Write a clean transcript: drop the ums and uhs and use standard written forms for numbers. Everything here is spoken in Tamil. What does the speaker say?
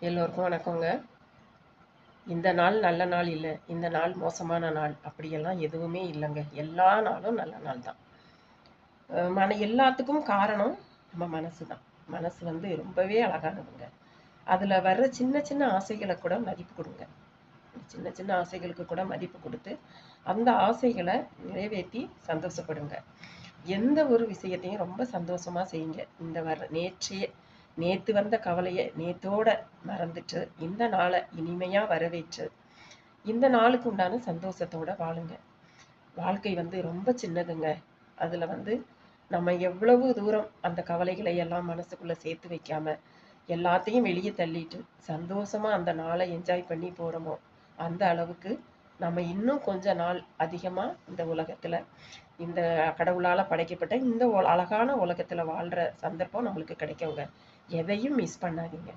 எல்லோருக்கும் வணக்கங்க. இந்த நாள் நல்ல நாள் இல்ல. இந்த நாள் மோசமான நாள் அப்படியெல்லாம் எதுவுமே இல்லங்க. எல்லா நாளும் நல்ல நாள் தான். எல்லாத்துக்கும் காரணம் நம்ம மனசு தான். மனசு வந்து ரொம்பவே அழகானதுங்க. அதுல வர்ற சின்ன சின்ன ஆசைகள கூட மதிப்பு குடுங்க. சின்ன சின்ன ஆசைகளுக்கு கூட மதிப்பு குடுத்து, அந்த ஆசைகள நிறைவேத்தி சந்தோஷப்படுங்க. எந்த ஒரு விஷயத்தையும் ரொம்ப சந்தோஷமா செய்யுங்க. இந்த நேத்து வந்த கவலைய நேத்தோட மறந்துட்டு, இந்த நாள இனிமையா வரவேற்று, இந்த நாளுக்கு உண்டான சந்தோஷத்தோட வாழுங்க. வாழ்க்கை வந்து ரொம்ப சின்னதுங்க. அதுல வந்து நம்ம எவ்வளவு தூரம் அந்த கவலைகளை எல்லாம் மனசுக்குள்ள சேர்த்து வைக்காம, எல்லாத்தையும் வெளிய தள்ளிட்டு, சந்தோஷமா அந்த நாள என்ஜாய் பண்ணி போறோமோ, அந்த அளவுக்கு நம்ம இன்னும் கொஞ்ச நாள் அதிகமா இந்த உலகத்துல, இந்த கடவுளால படைக்கப்பட்ட இந்த அழகான உலகத்துல வாழ்ற சந்தர்ப்பம் நம்மளுக்கு கிடைக்குங்க. எதையும் மிஸ் பண்ணாதீங்க.